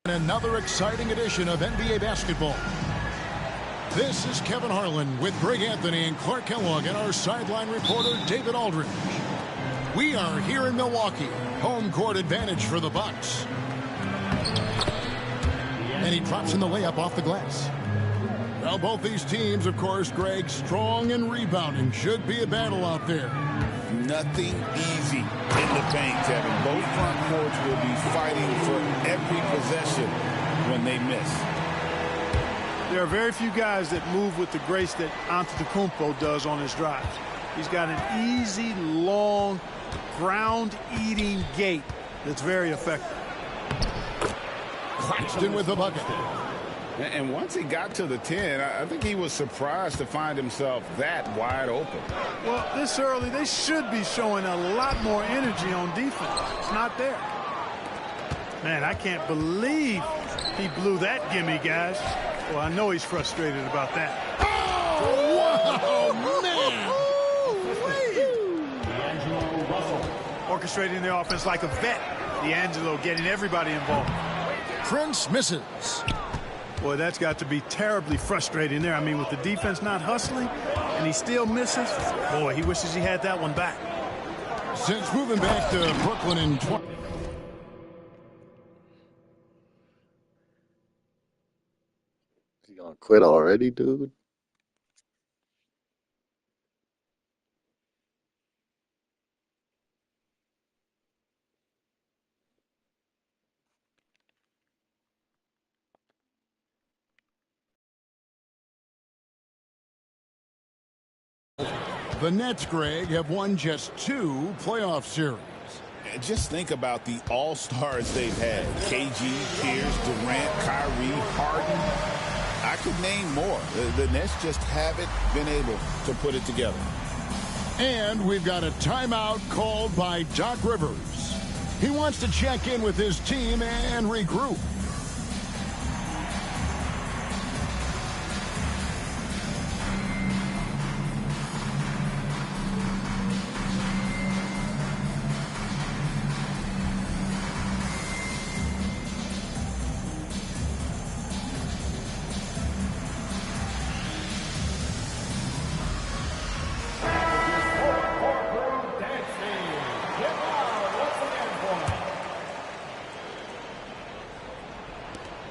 Another exciting edition of NBA basketball. This is Kevin Harlan with Greg Anthony and Clark Kellogg and our sideline reporter David Aldridge. We are here in Milwaukee. Home court advantage for the Bucks. And he drops in the layup off the glass. Well, both these teams, of course, Greg, strong and rebounding. Should be a battle out there. Nothing easy in the paint, Kevin. Both front courts will be fighting for every possession when they miss. There are very few guys that move with the grace that Antetokounmpo does on his drives. He's got an easy, long, ground-eating gait that's very effective. Claxton with the bucket. And once he got to the 10, I think he was surprised to find himself that wide open. Well, this early, they should be showing a lot more energy on defense. It's not there. Man, I can't believe he blew that gimme, guys. Well, I know he's frustrated about that. Oh, wow, man. Orchestrating the offense like a vet. D'Angelo getting everybody involved. Prince misses. Boy, that's got to be terribly frustrating there. I mean, with the defense not hustling and he still misses, boy, he wishes he had that one back. Since moving back to Brooklyn in 20. You gonna quit already, dude? The Nets, Greg, have won just 2 playoff series. Just think about the all-stars they've had. KG, Pierce, Durant, Kyrie, Harden. I could name more. The Nets just haven't been able to put it together. And we've got a timeout called by Doc Rivers. He wants to check in with his team and regroup.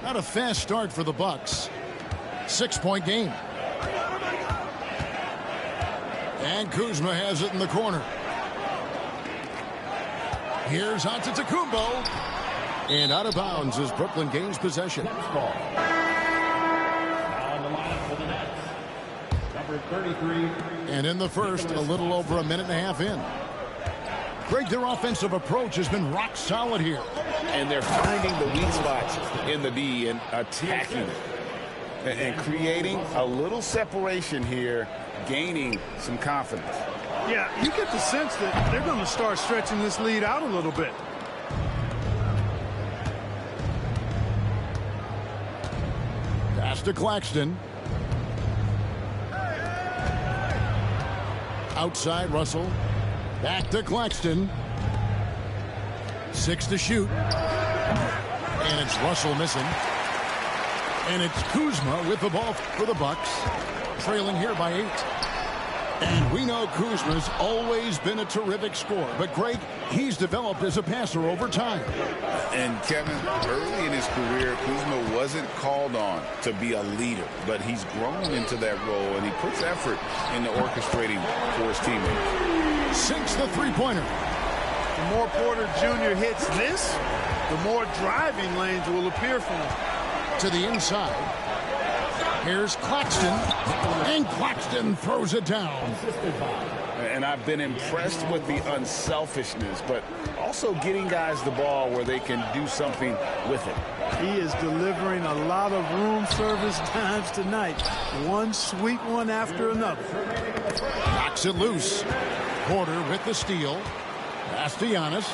Not a fast start for the Bucks. 6-point game. And Kuzma has it in the corner. Here's Antetokounmpo. And out of bounds as Brooklyn gains possession. On the line for the Nets, number 33. And in the first, a little over a minute and a half in. Greg, their offensive approach has been rock solid here. And they're finding the weak spots in the D and attacking it. And creating a little separation here, gaining some confidence. Yeah, you get the sense that they're going to start stretching this lead out a little bit. Pass to Claxton. Outside, Russell. Back to Claxton. 6 to shoot. And it's Russell missing. And it's Kuzma with the ball for the Bucks. Trailing here by 8. And we know Kuzma's always been a terrific scorer. But, Greg, he's developed as a passer over time. And, Kevin, early in his career, Kuzma wasn't called on to be a leader. But he's grown into that role, and he puts effort into orchestrating for his teammates. Sinks the three-pointer. The more Porter Jr. hits this, the more driving lanes will appear for him. To the inside. Here's Claxton. And Claxton throws it down. And I've been impressed with the unselfishness, but also getting guys the ball where they can do something with it. He is delivering a lot of room service times tonight. One sweet one after another. Knocks it loose. Porter with the steal. Pass to Giannis.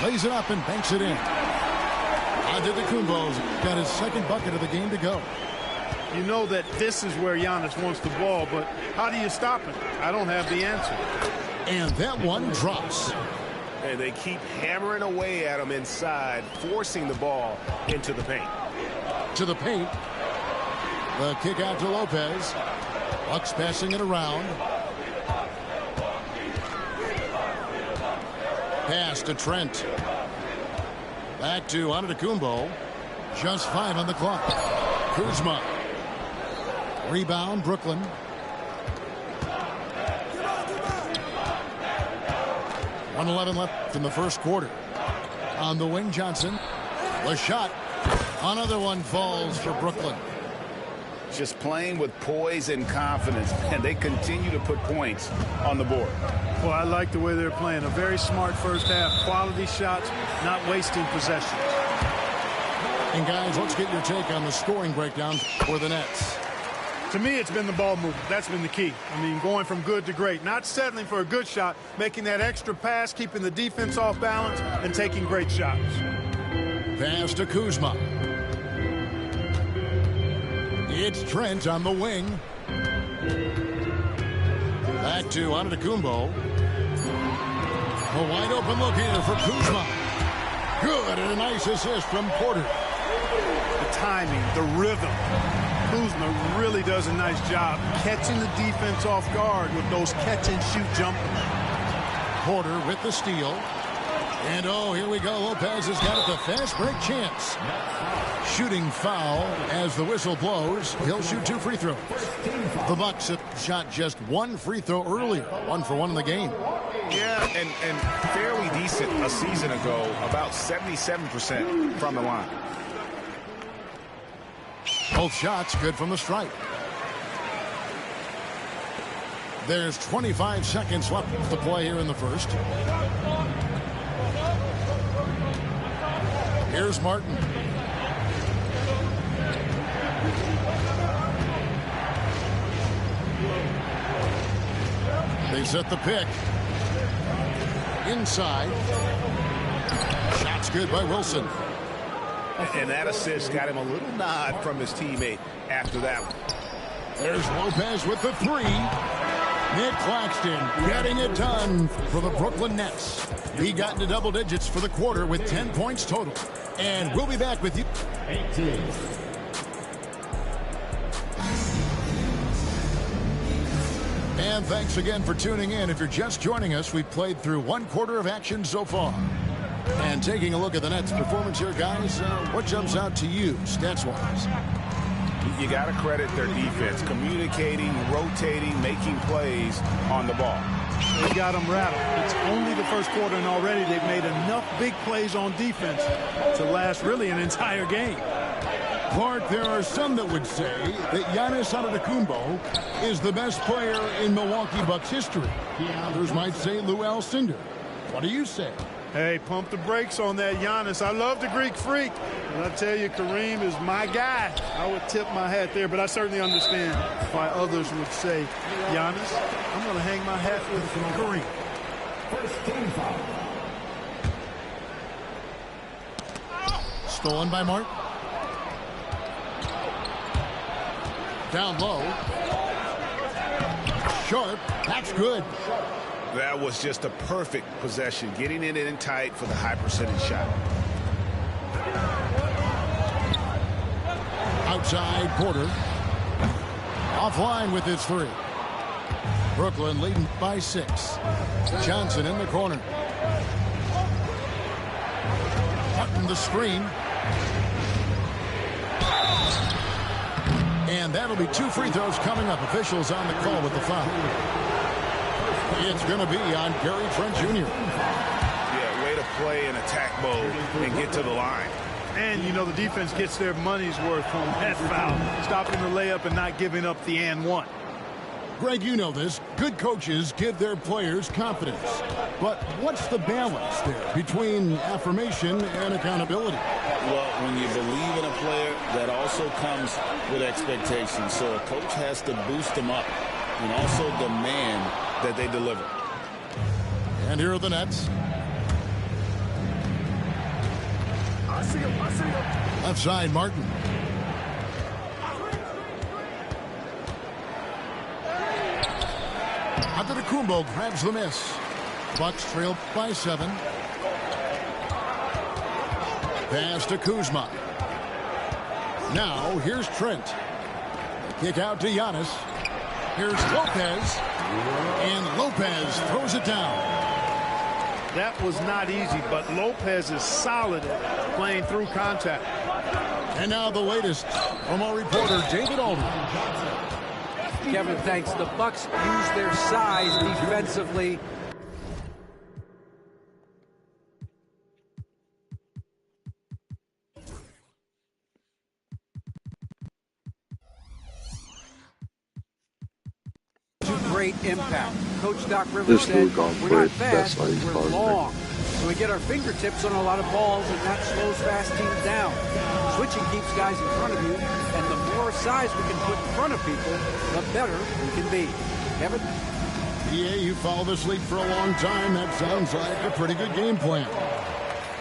Lays it up and banks it in. Antetokounmpo's got his second bucket of the game to go. You know that this is where Giannis wants the ball, but how do you stop him? I don't have the answer. And that one drops. And they keep hammering away at him inside, forcing the ball into the paint. To the paint. The kick out to Lopez. Bucks passing it around. Pass to Trent. Back to Antetokounmpo. Just 5 on the clock. Kuzma. Rebound, Brooklyn. .111 left in the first quarter. On the wing, Johnson. The shot. Another one falls for Brooklyn. Just playing with poise and confidence, and they continue to put points on the board. Well, I like the way they're playing. A very smart first half. Quality shots, not wasting possession. And guys, let's get your take on the scoring breakdown for the Nets. To me, it's been the ball movement. That's been the key. I mean, going from good to great. Not settling for a good shot, making that extra pass, keeping the defense off balance, and taking great shots. Pass to Kuzma. It's Trent on the wing. Back to Antetokounmpo. A wide open look here for Kuzma. Good, and a nice assist from Porter. The timing, the rhythm. Kuzma really does a nice job catching the defense off guard with those catch-and-shoot jumpers. Porter with the steal. And, oh, here we go. Lopez has got it, the fast break chance. Shooting foul as the whistle blows. He'll shoot 2 free throws. The Bucks have shot just 1 free throw earlier. 1 for 1 in the game. Yeah, and fairly decent a season ago. About 77% from the line. Both shots good from the stripe. There's 25 seconds left to play here in the first. Here's Martin. They set the pick. Inside. Shots good by Wilson. And that assist got him a little nod from his teammate after that one. There's Lopez with the 3. Nick Claxton getting it done for the Brooklyn Nets. He got into double digits for the quarter with 10 points total. And we'll be back with you. 18. And thanks again for tuning in. If you're just joining us, we've played through 1 quarter of action so far. And taking a look at the Nets' performance here, guys, what jumps out to you, stats-wise? You got to credit their defense, communicating, rotating, making plays on the ball. They got them rattled. It's only the first quarter, and already they've made enough big plays on defense to last really an entire game. Clark, there are some that would say that Giannis Antetokounmpo is the best player in Milwaukee Bucks history. Others might say Lou Alcindor. What do you say? Hey, pump the brakes on that Giannis. I love the Greek Freak. And I tell you, Kareem is my guy. I would tip my hat there, but I certainly understand why others would say, Giannis, I'm going to hang my hat with Kareem. First team foul. Stolen by Mark. Down low. Sharp. That's good. That was just a perfect possession, getting it in tight for the high percentage shot. Outside Porter. Offline with his 3. Brooklyn leading by 6. Johnson in the corner. Martin the screen. And that'll be 2 free throws coming up. Officials on the call with the foul. It's going to be on Gary Trent Jr. Yeah, way to play in attack mode and get to the line. And, you know, the defense gets their money's worth on that foul. Stopping the layup and not giving up the and one. Greg, you know this. Good coaches give their players confidence. But what's the balance there between affirmation and accountability? Well, when you believe in a player, that also comes with expectations. So a coach has to boost them up and also demand that they deliver. And here are the Nets. I see him. Left side, Martin. Antetokounmpo grabs the miss. Bucks trail by 7. pass to Kuzma. Now, here's Trent. Kick out to Giannis. Here's Lopez. And Lopez throws it down. That was not easy, but Lopez is solid at playing through contact. And now the latest from our reporter, David Aldridge. Kevin, thanks. The Bucks use their size defensively. Great impact. Coach Doc Rivers said, we're not fast, we're long. So we get our fingertips on a lot of balls, and that slows fast teams down. Switching keeps guys in front of you, and the more size we can put in front of people, the better we can be. Kevin? Yeah, you followed this league for a long time. That sounds like a pretty good game plan.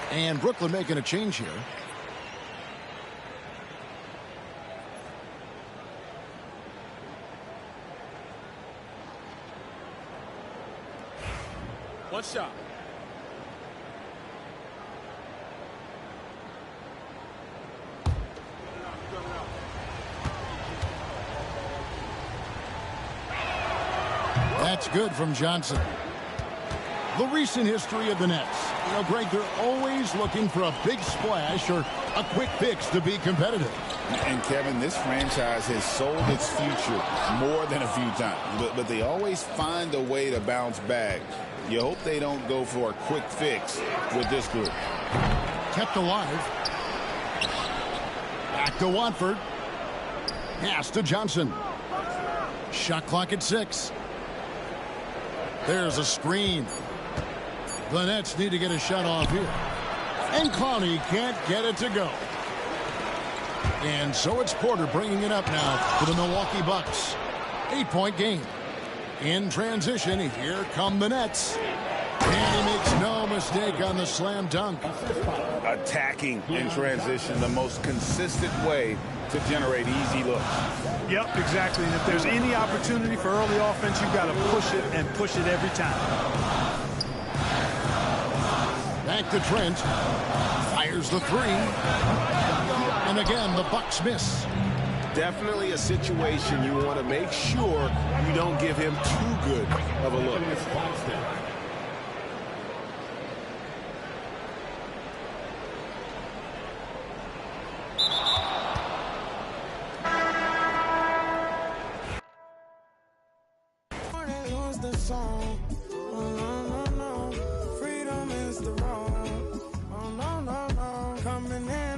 And Brooklyn making a change here. One shot. That's good from Johnson. The recent history of the Nets. You know, Greg, they're always looking for a big splash or a quick fix to be competitive. And, Kevin, this franchise has sold its future more than a few times. But they always find a way to bounce back. You hope they don't go for a quick fix with this group. Kept alive. Back to Watford. Pass to Johnson. Shot clock at 6. There's a screen. The Nets need to get a shot off here. And Clowney can't get it to go. And so it's Porter bringing it up now for the Milwaukee Bucks. 8-point game. In transition, here come the Nets. And he makes no mistake on the slam dunk. Attacking in transition, the most consistent way to generate easy looks. Yep, exactly. And if there's any opportunity for early offense, you've got to push it and push it every time. Back to Trent. Fires the 3. And again, the Bucks miss. Definitely a situation you want to make sure you don't give him too good of a look.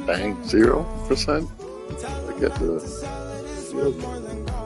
Bang, 0%. I get the field.